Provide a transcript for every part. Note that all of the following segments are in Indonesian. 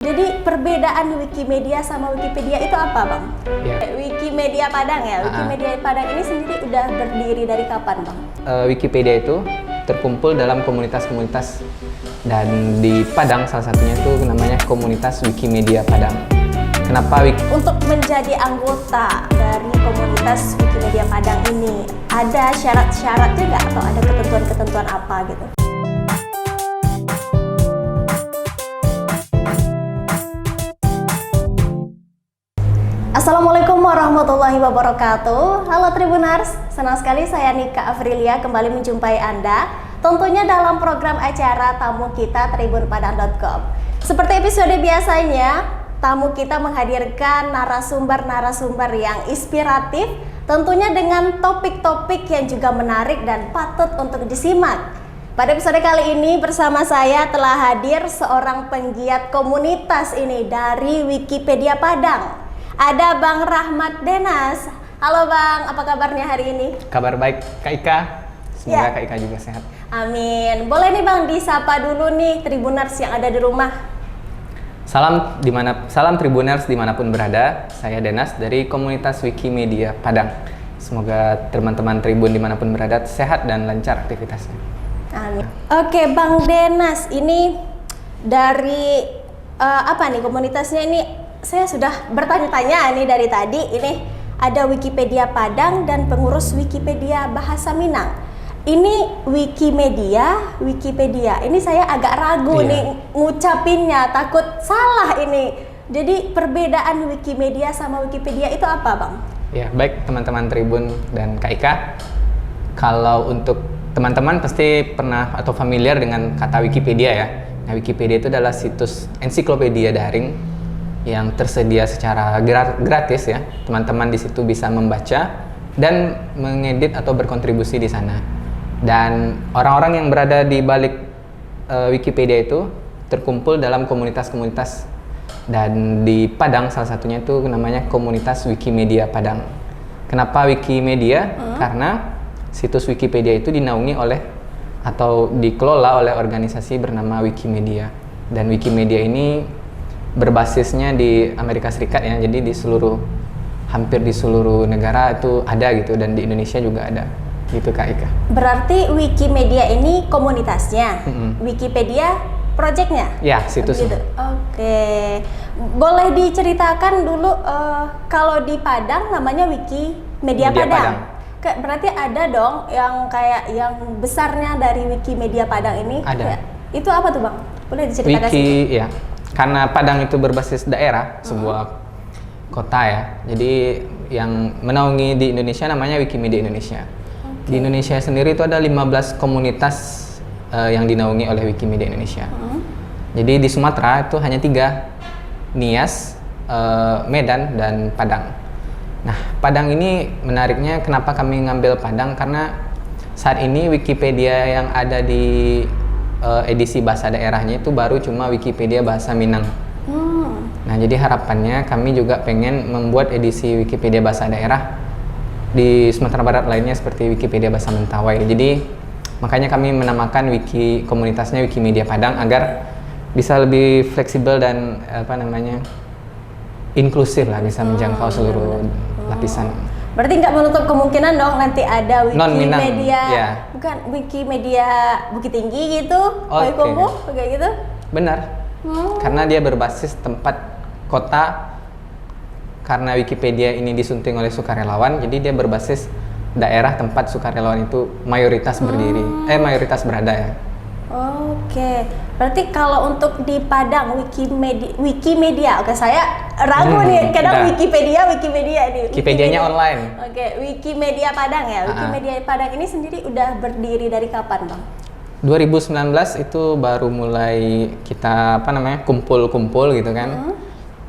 Jadi perbedaan Wikimedia sama Wikipedia itu apa, Bang? Ya. Wikimedia Padang ya? Wikimedia Padang ini sendiri udah berdiri dari kapan, Bang? Wikipedia itu terkumpul dalam komunitas-komunitas, dan di Padang salah satunya itu namanya komunitas Wikimedia Padang. Kenapa Untuk menjadi anggota dari komunitas Wikimedia Padang ini, ada syarat-syaratnya nggak? Atau ada ketentuan-ketentuan apa gitu? Assalamualaikum warahmatullahi wabarakatuh. Halo Tribuners, senang sekali saya Nika Afrilia kembali menjumpai Anda, tentunya dalam program acara tamu kita tribunpadang.com. Seperti episode biasanya, tamu kita menghadirkan narasumber-narasumber yang inspiratif, tentunya dengan topik-topik yang juga menarik dan patut untuk disimak. Pada episode kali ini bersama saya telah hadir seorang penggiat komunitas ini dari Wikipedia Padang. Ada Bang Rahmat Denas. Halo Bang, apa kabarnya hari ini? Kabar baik Kak Ika, semoga Ya. Kak Ika juga sehat. Amin. Boleh nih Bang disapa dulu nih Tribuners yang ada di rumah. Salam Tribuners dimanapun berada, saya Denas dari komunitas Wikimedia Padang. Semoga teman-teman Tribun dimanapun berada sehat dan lancar aktivitasnya. Amin. Oke Bang Denas, ini dari apa nih komunitasnya ini? Saya sudah bertanya-tanya nih dari tadi. Ini ada Wikipedia Padang dan pengurus Wikipedia Bahasa Minang. Ini Wikimedia. Ini saya agak ragu nih ngucapinnya, takut salah ini. Jadi perbedaan Wikimedia sama Wikipedia itu apa, Bang? Ya, baik teman-teman Tribun dan Kak Ika. Kalau untuk teman-teman pasti pernah atau familiar dengan kata Wikipedia ya. Nah, Wikipedia itu adalah situs ensiklopedia daring yang tersedia secara gratis ya. Teman-teman di situ bisa membaca dan mengedit atau berkontribusi di sana. Dan orang-orang yang berada di balik Wikipedia itu terkumpul dalam komunitas-komunitas, dan di Padang salah satunya itu namanya komunitas Wikimedia Padang. Kenapa Wikimedia? Karena situs Wikipedia itu dinaungi oleh atau dikelola oleh organisasi bernama Wikimedia. Dan Wikimedia ini berbasisnya di Amerika Serikat ya, jadi hampir di seluruh negara itu ada gitu, dan di Indonesia juga ada gitu Kak Ika. Berarti Wikimedia ini komunitasnya, Wikipedia projectnya? Ya, situs. Gitu. Oke, boleh diceritakan dulu kalau di Padang namanya Wikimedia Padang. Berarti ada dong yang kayak yang besarnya dari Wikimedia Padang ini? Ada. Itu apa tuh Bang? Boleh diceritakan sih? Ya. Karena Padang itu berbasis daerah, sebuah kota ya. Jadi yang menaungi di Indonesia namanya Wikimedia Indonesia. Di Indonesia sendiri itu ada 15 komunitas yang dinaungi oleh Wikimedia Indonesia. Jadi di Sumatera itu hanya 3, Nias, Medan, dan Padang. Nah, Padang ini menariknya kenapa kami ngambil Padang, karena saat ini Wikipedia yang ada di edisi bahasa daerahnya itu baru cuma Wikipedia Bahasa Minang. Nah, jadi harapannya kami juga pengen membuat edisi Wikipedia Bahasa Daerah di Sumatera Barat lainnya seperti Wikipedia Bahasa Mentawai. Jadi makanya kami menamakan komunitasnya Wikimedia Padang agar bisa lebih fleksibel dan inklusif lah, bisa menjangkau seluruh lapisan. Berarti nggak menutup kemungkinan dong nanti ada Wikimedia, ya. Bukan Wikimedia Bukit Tinggi gitu, Payakumbuh, kayak gitu? Benar, karena dia berbasis tempat kota. Karena Wikipedia ini disunting oleh sukarelawan, jadi dia berbasis daerah tempat sukarelawan itu mayoritas mayoritas berada ya. Oke, berarti kalau untuk di Padang Wikimedia, oke saya ragu nih, kadang Wikipedia nih. Wikipedianya online. Oke, Wikimedia Padang ya. Wikimedia Padang ini sendiri udah berdiri dari kapan, Bang? 2019 itu baru mulai kita kumpul-kumpul gitu kan.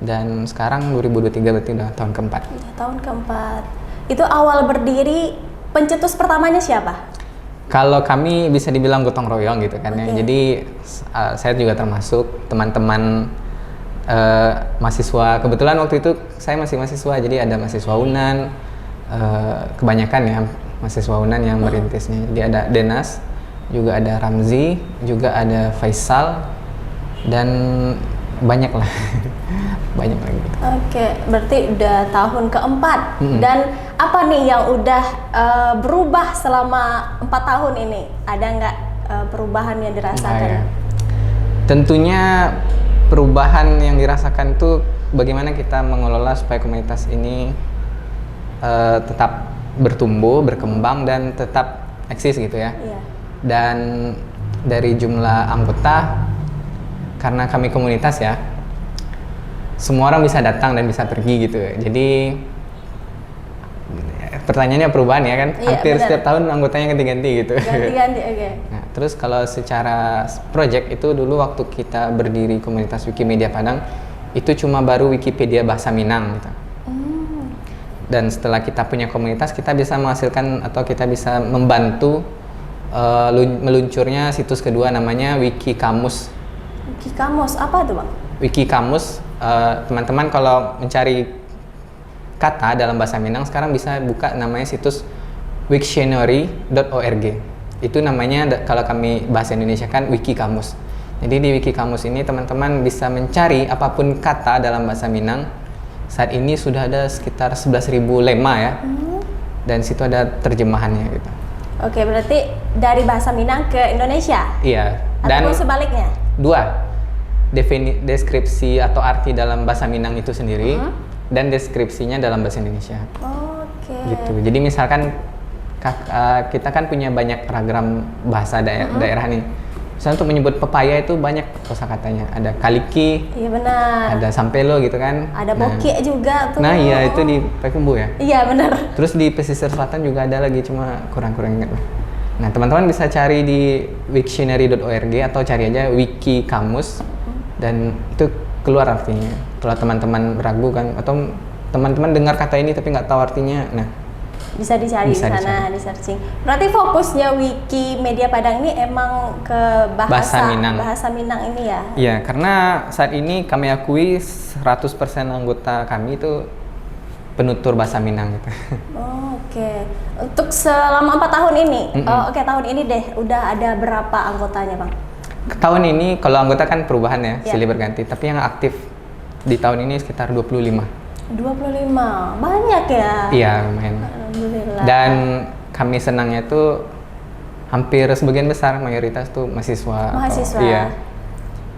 Dan sekarang 2023 berarti udah tahun keempat. Tahun keempat. Itu awal berdiri, pencetus pertamanya siapa? Kalau kami bisa dibilang gotong royong gitu kan ya. Jadi saya juga termasuk teman-teman mahasiswa. Kebetulan waktu itu saya masih mahasiswa, jadi ada mahasiswa UNAN, kebanyakan ya mahasiswa UNAN yang merintisnya. Jadi ada Denas, juga ada Ramzi, juga ada Faisal, dan banyak lah. Banyak lagi. Oke, berarti udah tahun keempat. Dan apa nih yang udah berubah selama 4 tahun ini? Ada nggak perubahan yang dirasakan? Ya. Tentunya perubahan yang dirasakan tuh bagaimana kita mengelola supaya komunitas ini tetap bertumbuh, berkembang dan tetap eksis gitu ya. Iya. Dan dari jumlah anggota, karena kami komunitas ya, semua orang bisa datang dan bisa pergi gitu. Jadi pertanyaannya perubahan ya kan? Iya, Hampir benar. setiap tahun anggotanya ganti-ganti gitu. Ganti-ganti, oke. Nah, terus kalau secara project itu dulu waktu kita berdiri komunitas Wikimedia Padang, itu cuma baru Wikipedia bahasa Minang gitu. Dan setelah kita punya komunitas, kita bisa menghasilkan atau kita bisa membantu meluncurnya situs kedua namanya Wiki Kamus. Wiki Kamus, apa tuh Bang? Wiki Kamus, teman-teman kalau mencari kata dalam bahasa Minang sekarang bisa buka namanya situs wiktionary.org. Itu namanya kalau kami bahasa Indonesia kan Wiki Kamus. Jadi di Wiki Kamus ini teman-teman bisa mencari apapun kata dalam bahasa Minang. Saat ini sudah ada sekitar 11.000 lema ya. Dan situ ada terjemahannya gitu. Oke, berarti dari bahasa Minang ke Indonesia? Iya. Dan Ataupun sebaliknya? dua, deskripsi atau arti dalam bahasa Minang itu sendiri dan deskripsinya dalam bahasa Indonesia. Oke. Gitu. Jadi misalkan kita kan punya banyak ragam bahasa daerah nih. Misalnya untuk menyebut pepaya itu banyak kosakatanya. Ada kaliki, Iya benar. ada sampelo gitu kan. Ada bokie juga tuh. Nah iya itu di Payakumbuh ya. Iya benar. Terus di pesisir selatan juga ada lagi, cuma kurang-kurang ingat lah. Nah teman-teman bisa cari di wiktionary.org atau cari aja Wiki Kamus dan itu keluar artinya. Kalau teman-teman ragu kan atau teman-teman dengar kata ini tapi nggak tahu artinya, nah Bisa dicari Bisa di sana, dicari. di searching. Berarti fokusnya Wikimedia Padang ini emang ke Bahasa Minang. bahasa Minang ini ya? iya karena saat ini kami akui 100% anggota kami itu penutur bahasa Minang gitu. Oh, oke. Untuk selama 4 tahun ini, oke tahun ini deh, udah ada berapa anggotanya Bang? Tahun ini kalau anggota kan perubahan ya, Iya. silih berganti, tapi yang aktif di tahun ini sekitar 25. 25, banyak ya? Iya lumayan. Alhamdulillah. Dan kami senangnya itu hampir sebagian besar mayoritas tuh mahasiswa. Mahasiswa. Iya.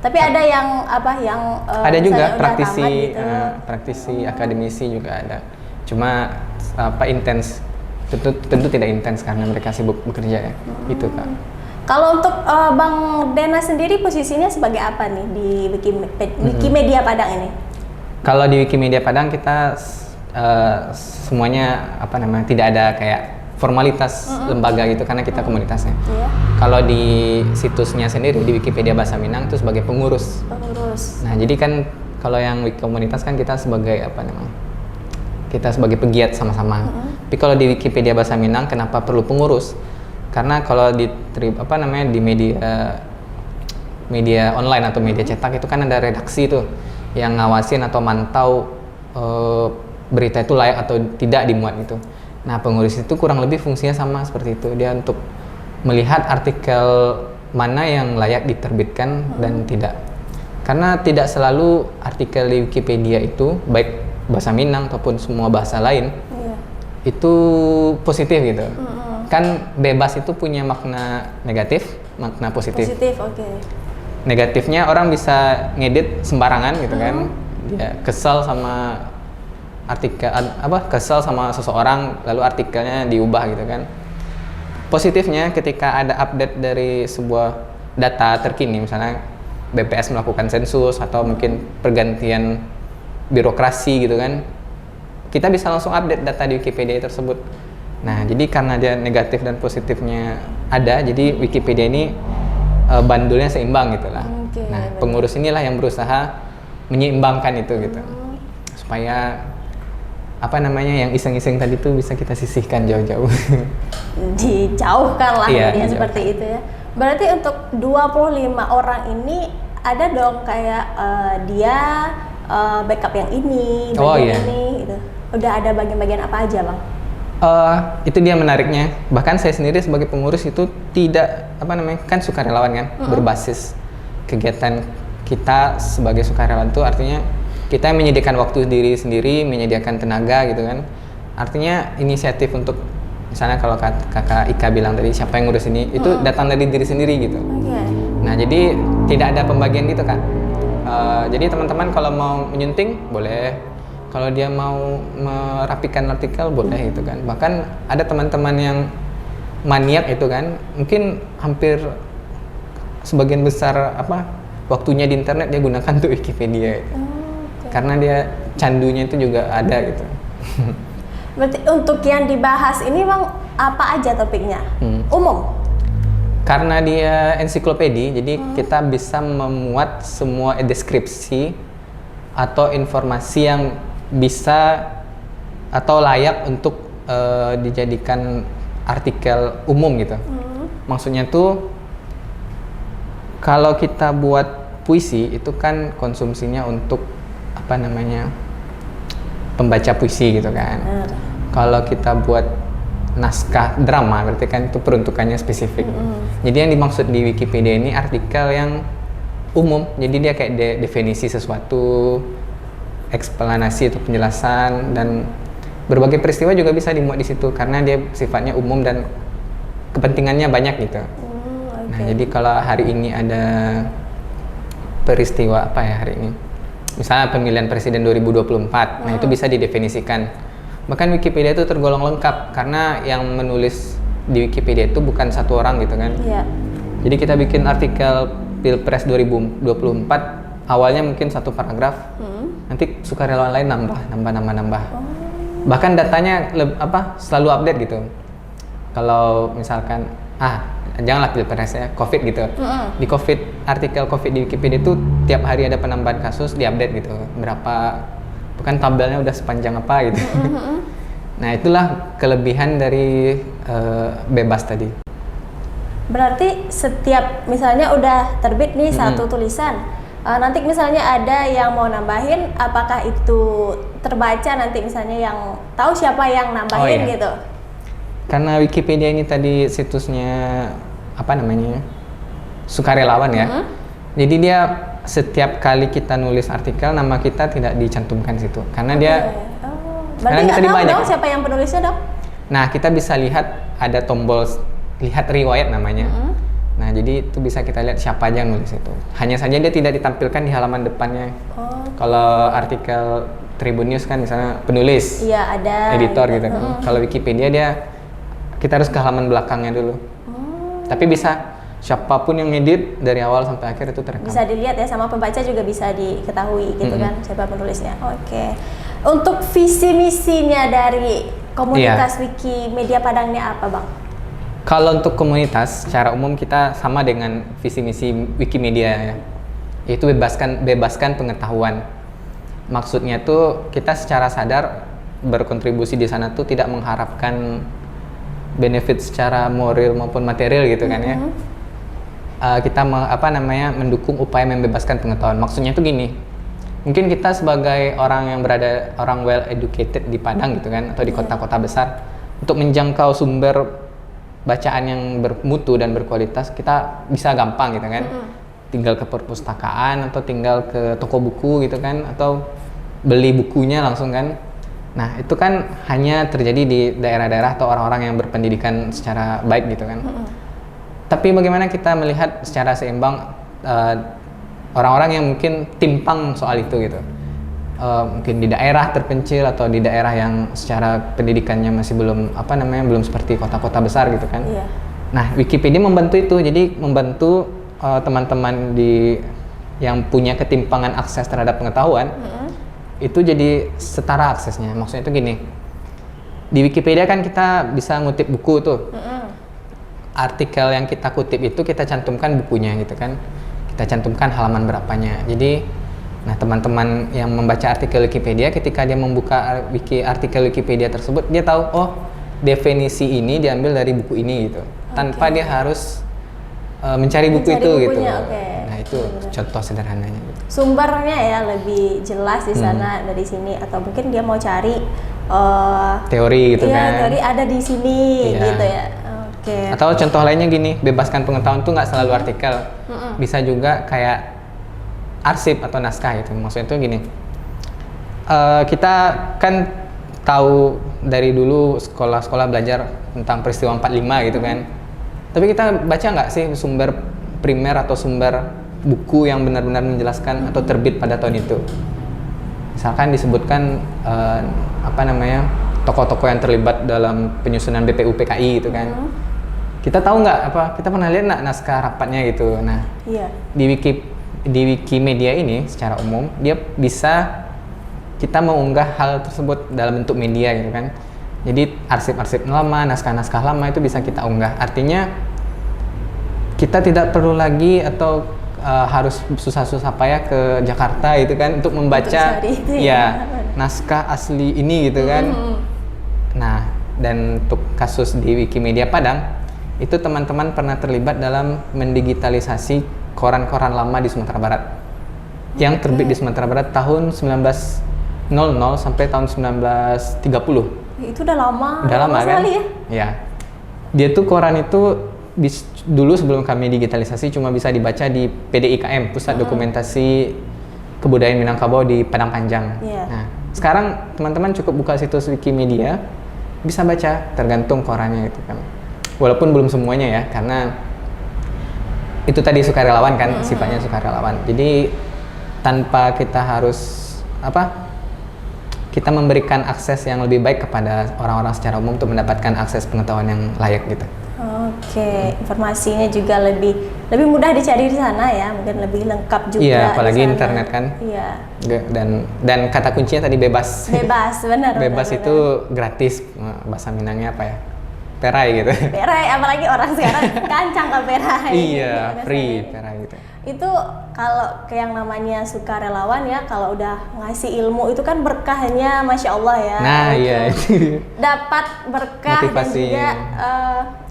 Tapi ada yang apa yang Ada juga misalnya udah praktisi, tamat gitu. praktisi akademisi juga ada. Cuma apa intens? Tentu tidak intens karena mereka sibuk bekerja ya. Itu Kak. Kalau untuk Bang Dena sendiri posisinya sebagai apa nih di Wikimedia Padang ini? Kalau di Wikimedia Padang kita semuanya apa namanya tidak ada kayak formalitas lembaga gitu karena kita komunitasnya. Iya. Kalau di situsnya sendiri di Wikipedia Bahasa Minang itu sebagai pengurus. Pengurus. Nah, jadi kan kalau yang komunitas kan kita sebagai apa namanya? Kita sebagai pegiat sama-sama. Tapi kalau di Wikipedia Bahasa Minang kenapa perlu pengurus? Karena kalau di apa namanya di media online atau media cetak itu kan ada redaksi tuh yang ngawasin atau mantau berita itu layak atau tidak dimuat gitu. Nah, pengurus itu kurang lebih fungsinya sama seperti itu. Dia untuk melihat artikel mana yang layak diterbitkan dan tidak. Karena tidak selalu artikel di Wikipedia itu baik bahasa Minang ataupun semua bahasa lain Iya. itu positif gitu. Kan bebas itu punya makna negatif, makna positif. Positif, oke. Negatifnya orang bisa ngedit sembarangan gitu kan. Dia kesel sama artikel kesel sama seseorang lalu artikelnya diubah gitu kan. Positifnya ketika ada update dari sebuah data terkini misalnya BPS melakukan sensus atau mungkin pergantian birokrasi gitu kan, kita bisa langsung update data di Wikipedia tersebut. Nah, jadi karena dia negatif dan positifnya ada, jadi Wikipedia ini bandulnya seimbang gitu lah. Oke, Nah, benar. pengurus inilah yang berusaha menyeimbangkan itu gitu, supaya apa namanya yang iseng-iseng tadi tuh bisa kita sisihkan jauh-jauh. Dijauhkan lah Iya, intinya dijauhkan. seperti itu ya. Berarti untuk 25 orang ini ada dong kayak dia backup yang ini, Oh, bagian iya. ini gitu. Udah ada bagian-bagian apa aja Bang? Itu dia menariknya. Bahkan saya sendiri sebagai pengurus itu tidak apa namanya kan sukarelawan kan berbasis kegiatan kita sebagai sukarelawan itu artinya kita menyediakan waktu diri sendiri, menyediakan tenaga gitu kan. Artinya inisiatif untuk misalnya kalau kakak Ika bilang tadi siapa yang ngurus ini, itu datang dari diri sendiri gitu. Oke. Nah jadi tidak ada pembagian gitu Kak. Jadi teman-teman kalau mau menyunting boleh, kalau dia mau merapikan artikel boleh gitu kan. Bahkan ada teman-teman yang maniak itu kan, mungkin hampir sebagian besar waktunya di internet dia gunakan untuk Wikipedia gitu. Karena dia candunya itu juga ada gitu. Berarti untuk yang dibahas ini Bang apa aja topiknya? Umum? Karena dia ensiklopedi, jadi kita bisa memuat semua deskripsi atau informasi yang bisa atau layak untuk dijadikan artikel umum gitu. Maksudnya tuh kalau kita buat puisi itu kan konsumsinya untuk pembaca puisi gitu kan. Kalau kita buat naskah drama berarti kan itu peruntukannya spesifik. Jadi yang dimaksud di Wikipedia ini artikel yang umum. Jadi dia kayak definisi sesuatu, eksplanasi atau penjelasan, dan berbagai peristiwa juga bisa dimuat di situ karena dia sifatnya umum dan kepentingannya banyak gitu. Nah, jadi kalau hari ini ada peristiwa hari ini? Misalnya pemilihan presiden 2024, nah itu bisa didefinisikan. Bahkan Wikipedia itu tergolong lengkap karena yang menulis di Wikipedia itu bukan satu orang gitu kan. Iya. Jadi kita bikin artikel Pilpres 2024, awalnya mungkin satu paragraf, nanti sukarelawan lain nambah. Bahkan datanya selalu update gitu. Kalau misalkan janganlah Pilpres ya, COVID gitu. Di COVID, artikel COVID di Wikipedia itu tiap hari ada penambahan kasus, diupdate gitu. Berapa, bukan tabelnya udah sepanjang apa gitu. Nah itulah kelebihan dari bebas tadi. Berarti setiap misalnya udah terbit nih satu tulisan, nanti misalnya ada yang mau nambahin, apakah itu terbaca nanti misalnya yang tahu siapa yang nambahin gitu? Karena Wikipedia ini tadi situsnya sukarelawan ya. Jadi dia setiap kali kita nulis artikel nama kita tidak dicantumkan situ karena dia berarti nggak tahu dong siapa yang penulisnya dong? Nah kita bisa lihat ada tombol lihat riwayat namanya. Nah jadi itu bisa kita lihat siapa aja yang nulis itu. Hanya saja dia tidak ditampilkan di halaman depannya. Kalau artikel Tribun News kan misalnya penulis, ada editor gitu kan. Kalau Wikipedia kita harus ke halaman belakangnya dulu. Tapi bisa siapapun yang ngedit dari awal sampai akhir itu terekam. Bisa dilihat ya, sama pembaca juga bisa diketahui gitu kan siapa penulisnya. Oke. Untuk visi misinya dari komunitas Wikimedia Padang ini apa Bang? Kalau untuk komunitas secara umum kita sama dengan visi misi Wikimedia ya. Yaitu bebaskan pengetahuan. Maksudnya tuh kita secara sadar berkontribusi di sana tuh tidak mengharapkan benefit secara moral maupun material gitu kan ya. Kita mendukung upaya membebaskan pengetahuan. Maksudnya tuh gini. Mungkin kita sebagai orang well educated di Padang gitu kan atau di kota-kota besar, untuk menjangkau sumber bacaan yang bermutu dan berkualitas kita bisa gampang gitu kan. Tinggal ke perpustakaan atau tinggal ke toko buku gitu kan, atau beli bukunya langsung kan. Nah itu kan hanya terjadi di daerah-daerah atau orang-orang yang berpendidikan secara baik gitu kan. Tapi bagaimana kita melihat secara seimbang orang-orang yang mungkin timpang soal itu gitu. Mungkin di daerah terpencil atau di daerah yang secara pendidikannya masih belum belum seperti kota-kota besar gitu kan. Nah Wikipedia membantu itu, jadi membantu teman-teman yang punya ketimpangan akses terhadap pengetahuan itu jadi setara aksesnya. Maksudnya itu gini, di Wikipedia kan kita bisa ngutip buku tuh. Artikel yang kita kutip itu kita cantumkan bukunya gitu kan. Kita cantumkan halaman berapanya. Jadi, nah teman-teman yang membaca artikel Wikipedia ketika dia membuka artikel Wikipedia tersebut, dia tahu definisi ini diambil dari buku ini gitu. Tanpa dia harus mencari buku itu gitu. Nah itu contoh sederhananya. Gitu. Sumbernya ya lebih jelas di sana dari sini, atau mungkin dia mau cari teori gitu kan. Teori ada di sini gitu ya. Atau contoh lainnya gini, bebaskan pengetahuan tuh nggak selalu artikel, bisa juga kayak arsip atau naskah gitu. Maksudnya itu gini, kita kan tahu dari dulu sekolah-sekolah belajar tentang peristiwa 45 gitu kan. Tapi kita baca nggak sih sumber primer atau sumber buku yang benar-benar menjelaskan atau terbit pada tahun itu? Misalkan disebutkan tokoh-tokoh yang terlibat dalam penyusunan BPU PKI gitu kan. Kita tahu nggak kita pernah lihat nggak naskah rapatnya gitu. Nah, di Wikimedia ini secara umum dia bisa kita mengunggah hal tersebut dalam bentuk media gitu kan. Jadi arsip-arsip lama, naskah-naskah lama itu bisa kita unggah. Artinya kita tidak perlu lagi atau harus susah-susah payah ke Jakarta itu kan untuk membaca naskah asli ini gitu kan. Nah, dan untuk kasus di Wikimedia Padang itu teman-teman pernah terlibat dalam mendigitalisasi koran-koran lama di Sumatera Barat yang terbit di Sumatera Barat tahun 1900 sampai tahun 1930. Itu udah lama. Udah lama kan? Ya? Ya. Dia tuh koran itu dulu sebelum kami digitalisasi cuma bisa dibaca di PDIKM, Pusat Dokumentasi Kebudayaan Minangkabau di Padang Panjang. Nah, sekarang teman-teman cukup buka situs Wikimedia, bisa baca tergantung korannya itu kan. Walaupun belum semuanya ya, karena itu tadi sukarelawan kan, sifatnya sukarelawan. Jadi tanpa kita harus kita memberikan akses yang lebih baik kepada orang-orang secara umum untuk mendapatkan akses pengetahuan yang layak gitu. Oke, informasinya juga lebih mudah dicari di sana ya, mungkin lebih lengkap juga. Iya, apalagi internet kan. Iya. Dan kata kuncinya tadi bebas. Bebas, benar. Bebas benar, itu gratis. Bahasa Minangnya apa ya? Perai gitu. Perai, apalagi orang sekarang kancang ke perai. Iya, free perai gitu. Itu kalau ke yang namanya sukarelawan ya, kalau udah ngasih ilmu itu kan berkahnya Masya Allah ya. Nah iya itu. Dapat berkah motivasi. dan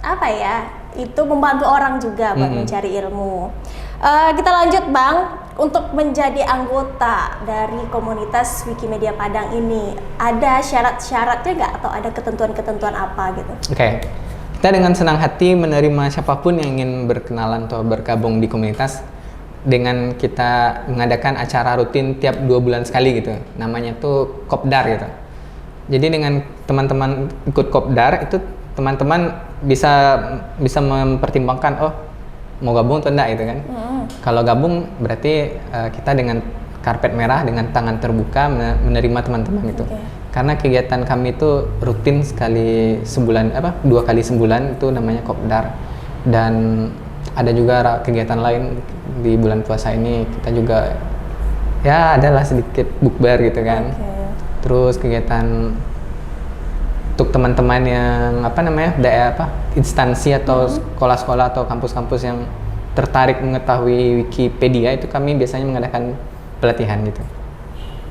juga itu membantu orang juga buat mencari ilmu. Kita lanjut Bang, untuk menjadi anggota dari komunitas Wikimedia Padang ini ada syarat-syaratnya nggak atau ada ketentuan-ketentuan apa gitu? Oke. Kita dengan senang hati menerima siapapun yang ingin berkenalan atau bergabung di komunitas dengan kita mengadakan acara rutin tiap 2 bulan sekali gitu. Namanya tuh Kopdar gitu. Jadi dengan teman-teman ikut Kopdar itu teman-teman bisa mempertimbangkan mau gabung atau enggak gitu kan. Kalau gabung berarti kita dengan karpet merah dengan tangan terbuka menerima teman-teman gitu. Karena kegiatan kami itu rutin sekali sebulan 2 kali sebulan itu namanya Kopdar. Dan ada juga kegiatan lain di bulan puasa ini kita juga ya adalah sedikit bukber gitu kan. Terus kegiatan untuk teman-teman yang instansi atau sekolah-sekolah atau kampus-kampus yang tertarik mengetahui Wikipedia itu kami biasanya mengadakan pelatihan gitu.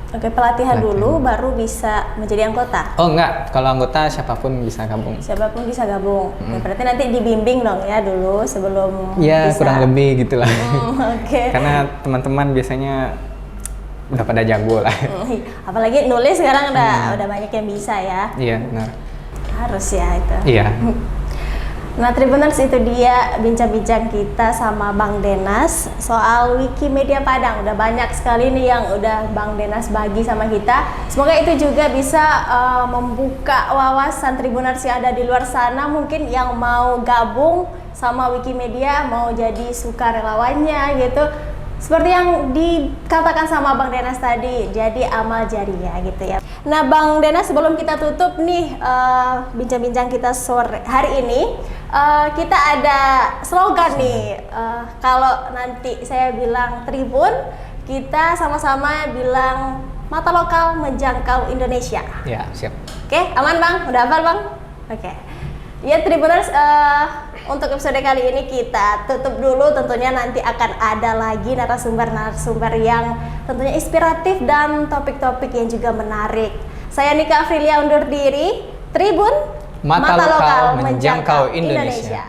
Oke, pelatihan dulu baru bisa menjadi anggota? Oh enggak, kalau anggota siapapun bisa gabung. Siapapun bisa gabung. Ya, berarti nanti dibimbing dong ya dulu sebelum ya, bisa. Kurang lebih gitulah. Karena teman-teman biasanya udah pada jago lah. Apalagi nulis sekarang udah banyak yang bisa ya. Iya, benar. Harus ya itu. Iya. Nah, Tribuners, itu dia bincang-bincang kita sama Bang Denas soal Wikimedia Padang. Udah banyak sekali nih yang udah Bang Denas bagi sama kita. Semoga itu juga bisa membuka wawasan Tribuners yang ada di luar sana, mungkin yang mau gabung sama Wikimedia, mau jadi sukarelawannya gitu. Seperti yang dikatakan sama Bang Denas tadi, jadi amal jariah gitu ya. Nah, Bang Denas, sebelum kita tutup nih bincang-bincang kita sore hari ini, kita ada slogan nih. Kalau nanti saya bilang Tribun, kita sama-sama bilang mata lokal menjangkau Indonesia. Ya, siap. Oke, aman Bang? Udah hafal Bang? Oke. Ya, Tribuners, untuk episode kali ini kita tutup dulu. Tentunya nanti akan ada lagi narasumber-narasumber yang tentunya inspiratif dan topik-topik yang juga menarik. Saya Nika Afrilia undur diri. Tribun, Mata lokal menjangkau Indonesia.